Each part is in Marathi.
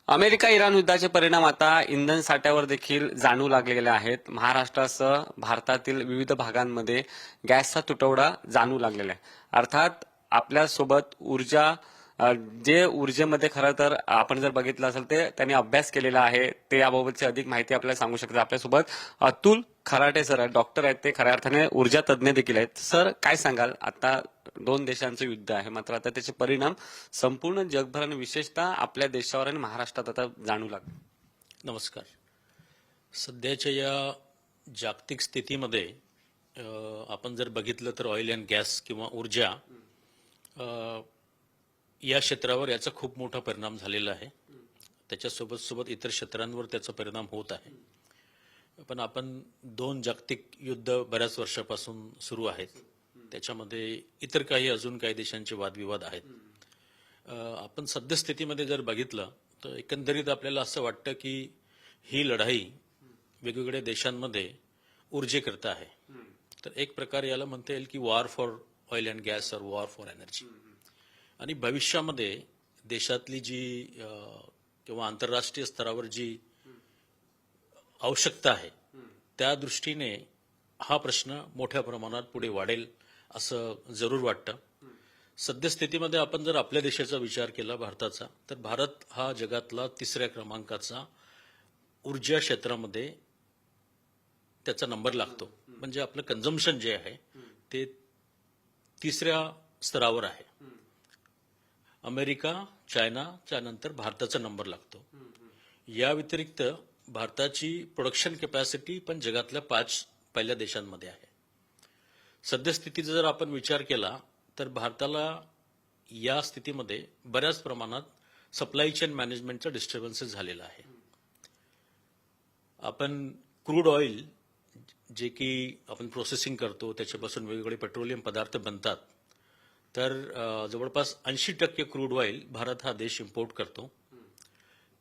अमेरिका इराण युद्धाचे परिणाम आता इंधन साठ्यावर देखील जाणवू लागलेले आहेत. महाराष्ट्रासह भारतातील विविध भागांमध्ये गॅसचा तुटवडा जाणवू लागलेला आहे. अर्थात आपल्यासोबत जे ऊर्जेमध्ये खरं तर आपण जर बघितलं असेल ते त्यांनी अभ्यास केलेला आहे, ते याबाबतची अधिक माहिती आपल्याला सांगू शकतात. आपल्यासोबत अतुल खराटे सर आहेत, डॉक्टर आहेत, ते खऱ्या अर्थाने ऊर्जा तज्ज्ञ देखील आहेत. सर, काय सांगाल? आता दोन देशांचं युद्ध आहे, मात्र आता त्याचे परिणाम संपूर्ण जगभर आणि विशेषतः आपल्या देशावर आणि महाराष्ट्रात आता जाणू लागले. नमस्कार. सध्याच्या या जागतिक स्थितीमध्ये आपण जर बघितलं तर ऑइल अँड गॅस किंवा ऊर्जा या क्षेत्रावर याचा खूप मोठा परिणाम झालेला आहे. त्याच्यासोबत सोबत इतर क्षेत्रांवर त्याचा परिणाम होत आहे. पण आपण दोन जागतिक युद्ध बऱ्याच वर्षापासून सुरू आहेत. त्याच्यामध्ये इतर काही अजून काही देशांचे वादविवाद आहेत. आपण सद्यस्थितीमध्ये जर बघितलं तर एकंदरीत आपल्याला असं वाटतं की ही लढाई वेगवेगळ्या देशांमध्ये ऊर्जेकरता आहे. तर एक प्रकारे याला म्हणता येईल की war for oil and gas और वॉर फॉर एनर्जी. आणि भविष्यामध्ये देशातली जी किंवा आंतरराष्ट्रीय स्तरावर जी आवश्यकता आहे त्या दृष्टीने हा प्रश्न मोठ्या प्रमाणात पुढे वाढेल असं जरूर वाटतं. सद्यस्थितीमध्ये आपण जर आपल्या देशाचा विचार केला, भारताचा, तर भारत हा जगातला 3ऱ्या क्रमांकाचा ऊर्जा क्षेत्रामध्ये त्याचा नंबर लागतो. म्हणजे आपलं कन्झम्पशन जे आहे ते 3ऱ्या स्तरावर आहे. अमेरिका, चायनाच्या नंतर भारताचा नंबर लागतो. या व्यतिरिक्त भारताची प्रोडक्शन कॅपॅसिटी पण जगातल्या 5 पहिल्या देशांमध्ये आहे. सद्यस्थितीचा जर आपण विचार केला तर भारताला या स्थितीमध्ये बऱ्याच प्रमाणात सप्लाय चेन मॅनेजमेंटचा डिस्टर्बन्सेस झालेला आहे. आपण क्रूड ऑइल जे की आपण प्रोसेसिंग करतो, त्याच्यापासून वेगवेगळे पेट्रोलियम पदार्थ बनतात, तर जवळपास 80% क्रूड ऑइल भारत हा देश इम्पोर्ट करतो.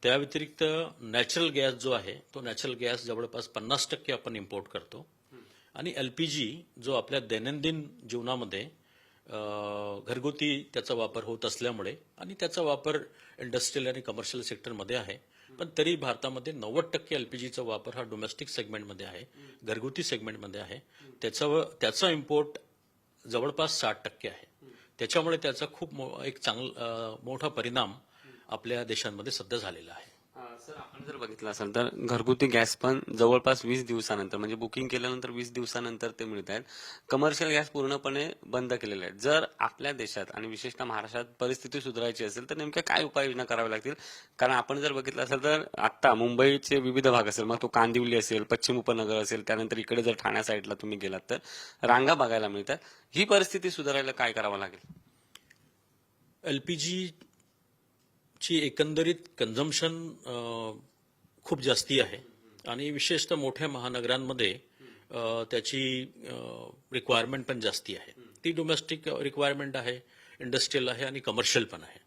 त्या व्यतिरिक्त नॅचरल गॅस जो आहे तो नॅचरल गॅस जवळपास 50% आपण इम्पोर्ट करतो. आणि एलपीजी जो आपल्या दैनंदिन जीवनामध्ये घरगुती त्याचा वापर होत असल्यामुळे आणि त्याचा वापर इंडस्ट्रियल आणि कमर्शियल सेक्टरमध्ये आहे, पण तरी भारतामध्ये 90% एलपीजीचा वापर हा डोमेस्टिक सेगमेंटमध्ये आहे, घरगुती सेगमेंटमध्ये आहे. त्याचा इम्पोर्ट जवळपास 60% आहे. त्याच्यामुळे त्याचा खूप एक मोठा परिणाम आपल्या देशांमध्ये सध्या झालेला आहे. सर, आपण जर बघितलं असेल तर घरगुती गॅस पण जवळपास 20 दिवसानंतर, म्हणजे बुकिंग केल्यानंतर 20 दिवसानंतर ते मिळत आहेत. कमर्शियल गॅस पूर्णपणे बंद केलेले आहेत. जर आपल्या देशात आणि विशेषतः महाराष्ट्रात परिस्थिती सुधारायची असेल तर नेमक्या काय उपाययोजना कराव्या लागतील? कारण आपण जर बघितलं असेल तर आता मुंबईचे विविध भाग असेल, मग तो कांदिवली असेल, पश्चिम उपनगर असेल, त्यानंतर इकडे जर ठाण्या साईडला तुम्ही गेलात तर रांगा बघायला मिळतात. ही परिस्थिती सुधारायला काय करावं लागेल? एलपीजी ची एकंदरीत कन्झम्पशन खूप जास्ती आहे आणि विशेषतः मोठ्या महानगरांमध्ये त्याची रिक्वायरमेंट पण जास्ती आहे. ती डोमेस्टिक रिक्वायरमेंट आहे, इंडस्ट्रियल आहे आणि कमर्शियल पण आहे.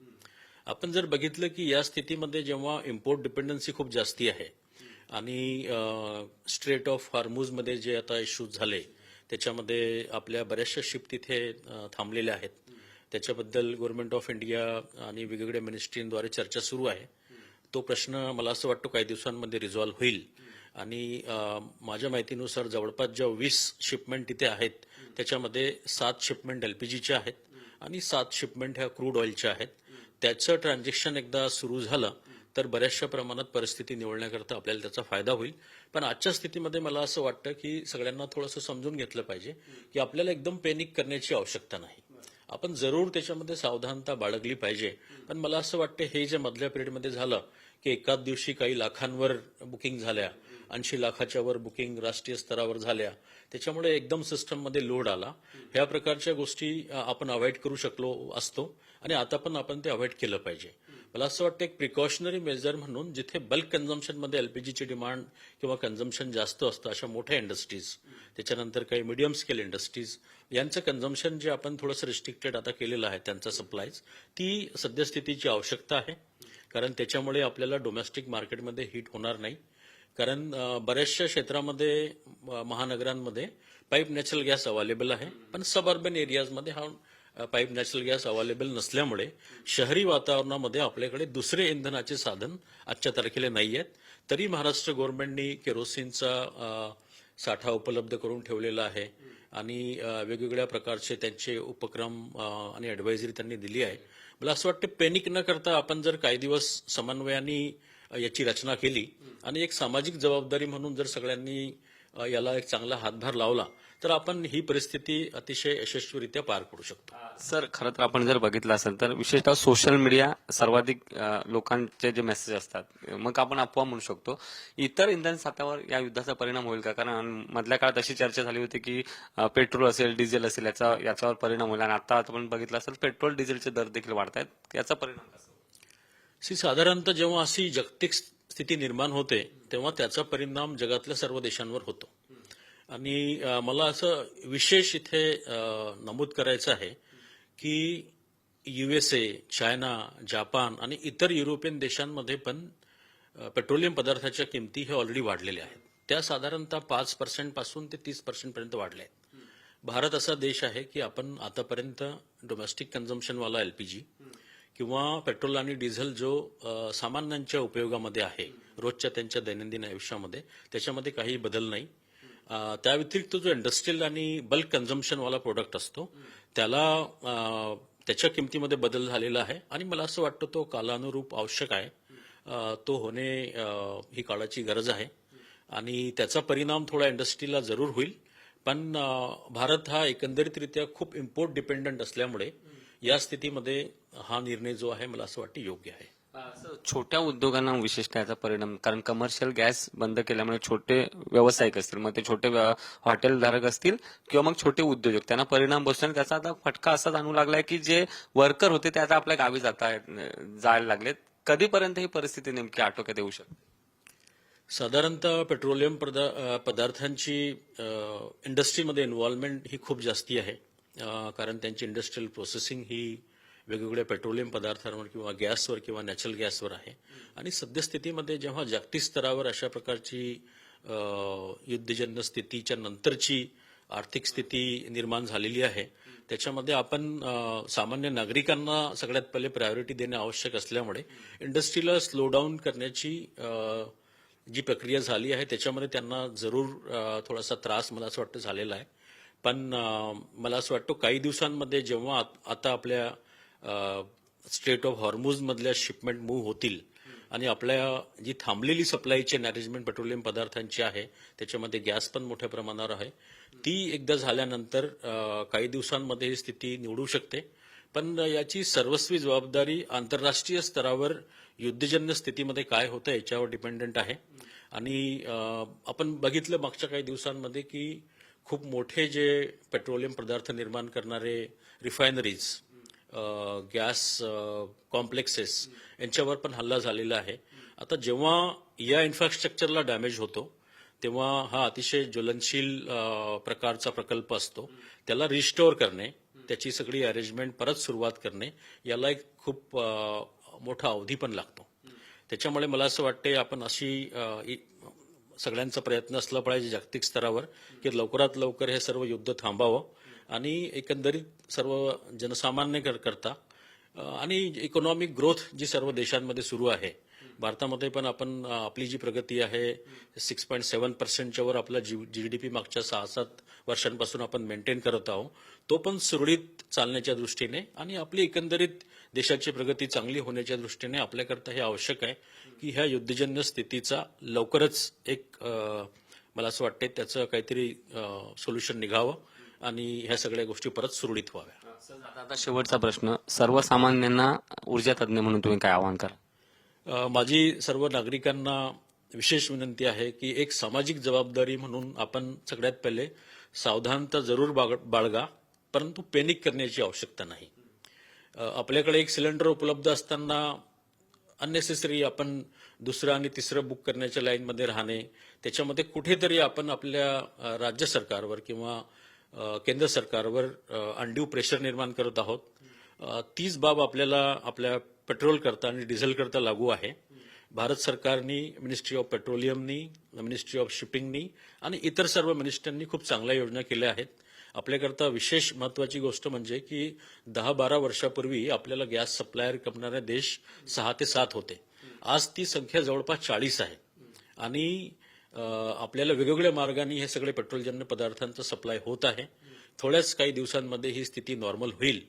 आपण जर बघितलं की या स्थितीमध्ये जेव्हा इम्पोर्ट डिपेंडन्सी खूप जास्ती आहे आणि स्ट्रेट ऑफ हॉर्मुझमध्ये जे आता इश्यूज झाले त्याच्यामध्ये आपल्या बऱ्याचशा शिप तिथे थांबलेल्या आहेत. त्याच्याबद्दल गव्हर्नमेंट ऑफ इंडिया आणि वेगवेगळ्या मिनिस्ट्रींद्वारे चर्चा सुरू आहे. तो प्रश्न मला असं वाटतं काही दिवसांमध्ये रिझॉल्व्ह होईल. आणि माझ्या माहितीनुसार जवळपास ज्या 20 शिपमेंट तिथे आहेत त्याच्यामध्ये 7 शिपमेंट एलपीजीच्या आहेत आणि 7 शिपमेंट ह्या क्रूड ऑइलच्या आहेत. त्याचं ट्रान्झॅक्शन एकदा सुरू झालं तर बऱ्याचशा प्रमाणात परिस्थिती निवडण्याकरता आपल्याला त्याचा फायदा होईल. पण आजच्या स्थितीमध्ये मला असं वाटतं की सगळ्यांना थोडंसं समजून घेतलं पाहिजे की आपल्याला एकदम पॅनिक करण्याची आवश्यकता नाही. आपण जरूर त्याच्यामध्ये सावधानता बाळगली पाहिजे. पण मला असं वाटतं हे जे मधल्या पिरियडमध्ये झालं की एकाच दिवशी काही लाखांवर बुकिंग झाल्या, 80 लाखाच्या वर बुकिंग राष्ट्रीय स्तरावर झाल्या, त्याच्यामुळे एकदम सिस्टममध्ये लोड आला. ह्या प्रकारच्या गोष्टी आपण अवॉइड करू शकलो असतो आणि आता पण आपण ते अवॉइड केलं पाहिजे. मला असं वाटतं एक प्रिकॉशनरी मेजर म्हणून जिथे बल्क कन्झम्पशनमध्ये एलपीजीची डिमांड किंवा कन्झम्पशन जास्त असतं अशा मोठ्या इंडस्ट्रीज, त्याच्यानंतर काही मिडियम स्केल इंडस्ट्रीज यांचं कन्झम्पशन जे आपण थोडंसं रिस्ट्रिक्टेड आता केलेलं आहे त्यांचा सप्लायज, ती सद्यस्थितीची आवश्यकता आहे. कारण त्याच्यामुळे आपल्याला डोमेस्टिक मार्केटमध्ये हिट होणार नाही. कारण बऱ्याचशा क्षेत्रामध्ये महानगरांमध्ये पाईप नॅचरल गॅस अवेलेबल आहे, पण सब अर्बन एरियाजमध्ये हा पाईप नॅचरल गॅस अवेलेबल नसल्यामुळे शहरी वातावरणामध्ये आपल्याकडे दुसरे इंधनाचे साधन आजच्या तारखेला नाही आहेत. तरी महाराष्ट्र गव्हर्नमेंटनी केरोसिनचा साठा उपलब्ध करून ठेवलेला आहे आणि वेगवेगळ्या प्रकारचे त्यांचे उपक्रम आणि ॲडवायझरी त्यांनी दिली आहे. मला असं वाटतं पॅनिक न करता आपण जर काही दिवस समन्वयाने याची रचना केली आणि एक सामाजिक जबाबदारी म्हणून जर सगळ्यांनी याला एक चांगला हातभार लावला तर आपण ही परिस्थिती अतिशय यशस्वीरित्या पार करू शकतो. सर, खरं तर आपण जर बघितलं असेल तर विशेषतः सोशल मीडिया सर्वाधिक लोकांचे जे मेसेज असतात मग आपण अफवा म्हणू शकतो. इतर इंधन साठ्यावर या युद्धाचा परिणाम होईल का? कारण मधल्या काळात अशी चर्चा झाली होती की पेट्रोल असेल, डिझेल असेल याच्यावर परिणाम होईल आणि आता आपण बघितलं असेल पेट्रोल डिझेलचे दर देखील वाढत आहेत. याचा परिणाम कसा? साधारणतः जेव्हा अशी जागतिक स्थिती निर्माण होते तेव्हा त्याचा परिणाम जगातल्या सर्व देशांवर होतो. आणि मला असं विशेष इथे नमूद करायचं आहे की USA, चायना, जपान आणि इतर युरोपियन देशांमध्ये पण पेट्रोलियम पदार्थाच्या किमती हे ऑलरेडी वाढलेल्या आहेत. त्या साधारणतः 5% पासून ते 30% पर्यंत वाढल्या आहेत. भारत असा देश आहे की आपण आतापर्यंत डोमेस्टिक कन्झम्पशनवाला LPG किंवा पेट्रोल आणि डिझेल जो सामान्यांच्या उपयोगामध्ये आहे रोजच्या त्यांच्या दैनंदिन आयुष्यामध्ये त्याच्यामध्ये काही बदल नाही. त्या व्यतिरिक्त जो इंडस्ट्रियल आणि बल्क कन्झम्पशनवाला प्रोडक्ट असतो त्याला त्याच्या किमतीमध्ये बदल झालेला आहे आणि मला असं वाटतं तो कालानुरूप आवश्यक आहे. तो होणे ही काळाची गरज आहे आणि त्याचा परिणाम थोडा इंडस्ट्रीला जरूर होईल. पण भारत हा एकंदरीतरित्या खूप इम्पोर्ट डिपेंडंट असल्यामुळे या स्थितीमध्ये हा निर्णय जो आहे मला असं वाटतं योग्य आहे. छोट्या उद्योगांना विशेषतः याचा परिणाम, कारण कमर्शियल गॅस बंद केल्यामुळे छोटे व्यावसायिक असतील, मग ते छोटे हॉटेलधारक असतील किंवा मग छोटे उद्योजक, त्यांना परिणाम बसतो आणि त्याचा आता फटका असा जाणवू लागलाय की जे वर्कर होते ते आता आपल्या गावी जायला लागलेत. कधीपर्यंत ही परिस्थिती नेमकी आटोक्यात येऊ शकते? साधारणतः पेट्रोलियम पदार्थांची इंडस्ट्रीमध्ये इन्व्हॉल्वमेंट ही खूप जास्ती आहे. कारण त्यांची इंडस्ट्रियल प्रोसेसिंग ही वेगवेगळ्या पेट्रोलियम पदार्थांवर किंवा गॅसवर किंवा नॅचरल गॅसवर आहे. आणि सद्यस्थितीमध्ये जेव्हा जागतिक स्तरावर अशा प्रकारची युद्धजन्य स्थितीच्या नंतरची आर्थिक स्थिती निर्माण झालेली आहे त्याच्यामध्ये आपण सामान्य नागरिकांना सगळ्यात पहिले प्रायोरिटी देणे आवश्यक असल्यामुळे इंडस्ट्रीला स्लो डाऊन करण्याची जी प्रक्रिया झाली आहे त्याच्यामध्ये त्यांना जरूर थोडासा त्रास मला असं वाटतं झालेला आहे. पण मला असं वाटतं काही दिवसांमध्ये जेव्हा आता आपल्या स्ट्रेट ऑफ हॉर्मुझ मधल्या शिपमेंट मूव्ह होतील आणि आपल्या जी थांबलेली सप्लाय चेन अरेंजमेंट पेट्रोलियम पदार्थांची आहे त्याच्यामध्ये गॅस पण मोठ्या प्रमाणावर आहे, ती एकदा झाल्यानंतर काही दिवसांमध्ये ही स्थिती निवडू शकते. पण याची सर्वस्वी जबाबदारी आंतरराष्ट्रीय स्तरावर युद्धजन्य स्थितीमध्ये काय होतं याच्यावर डिपेंडंट आहे. आणि आपण बघितलं मागच्या काही दिवसांमध्ये की खूप मोठे जे पेट्रोलियम पदार्थ निर्माण करणारे रिफायनरीज, गॅस कॉम्प्लेक्सेस यांच्यावर पण हल्ला झालेला आहे. आता जेव्हा या इन्फ्रास्ट्रक्चरला डॅमेज होतो तेव्हा हा अतिशय ज्वलनशील प्रकारचा प्रकल्प असतो. त्याला रिस्टोअर करणे, त्याची सगळी अरेंजमेंट परत सुरुवात करणे याला एक खूप मोठा अवधी पण लागतो. त्याच्यामुळे मला असं वाटते आपण अशी सगळ्यांचा प्रयत्न असला पाहिजे जागतिक स्तरावर की लवकरात लवकर हे सर्व युद्ध थांबावं आणि एकंदरीत सर्व जनसामान्य करता आणि इकॉनॉमिक ग्रोथ जी सर्व देशांमध्ये सुरू आहे, भारतामध्ये पण आपण आपली जी प्रगती आहे 6.7% वर आपला GDP मागच्या 6-7 वर्षांपासून आपण मेंटेन करत आहोत, तो पण सुरळीत चालण्याच्या दृष्टीने आणि आपली एकंदरीत देशाची प्रगती चांगली होण्याच्या दृष्टीने आपल्याकरता हे आवश्यक आहे की ह्या युद्धजन्य स्थितीचा लवकरच एक मला असं वाटते त्याचं काहीतरी सोल्युशन निघावं आणि ह्या सगळ्या गोष्टी परत सुरळीत व्हाव्या. आता शेवटचा प्रश्न, सर्वसामान्यांना ऊर्जा तज्ञ म्हणून तुम्ही काय आवाहन करा? माझी सर्व नागरिकांना विशेष विनंती आहे की एक सामाजिक जबाबदारी म्हणून आपण सगळ्यात पहिले सावधानता जरूर बाळगा, परंतु पॅनिक करण्याची आवश्यकता नाही. आपल्याकडे एक सिलेंडर उपलब्ध असताना अननेसेसरी आपण दुसरं आणि तिसरं बुक करण्याच्या लाईनमध्ये राहणे, त्याच्यामध्ये कुठेतरी आपण आपल्या राज्य सरकारवर किंवा केंद्र सरकारवर अनड्यू प्रेशर निर्माण करत आहोत. तीच बाब आपल्याला आपल्या पेट्रोल करता आणि डिझेल करता लागू आहे. भारत सरकारनी, मिनिस्ट्री ऑफ पेट्रोलियमनी, मिनिस्ट्री ऑफ शिपिंगनी आणि इतर सर्व मिनिस्टरांनी खूप चांगल्या योजना केल्या आहेत आपल्याकरता विशेष महत्वाची गोष्ट म्हणजे की 10-12 वर्षापूर्वी आपल्याला गॅस सप्लायर करणारे देश 6 ते 7 होते. आज ती संख्या जवळपास 40 आहे. आणि आपल्याला वेगवेगळ्या मार्गाने हे सगळे पेट्रोलजन्य पदार्थांचं सप्लाय होत आहे. थोड्याच काही दिवसांमध्ये ही स्थिती नॉर्मल होईल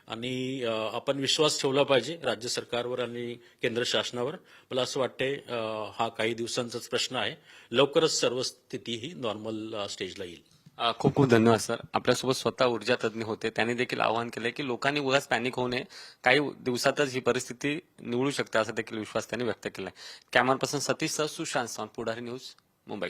आणि आपण विश्वास ठेवला पाहिजे राज्य सरकारवर आणि केंद्र शासनावर. मला असं वाटतंय हा काही दिवसांचाच प्रश्न आहे. लवकरच सर्व स्थिती ही नॉर्मल स्टेजला येईल. खूप खूप धन्यवाद सर. आपल्यासोबत स्वतः ऊर्जा तज्ज्ञ होते. त्यांनी देखील आवाहन केलंय की लोकांनी उगाच पॅनिक होऊ नये. काही दिवसातच ही परिस्थिती निवळू शकते असा देखील विश्वास त्यांनी व्यक्त केलाय. कॅमेरा पर्सन सतीश सह सुशांत सावंत, पुढारी न्यूज, मुंबई.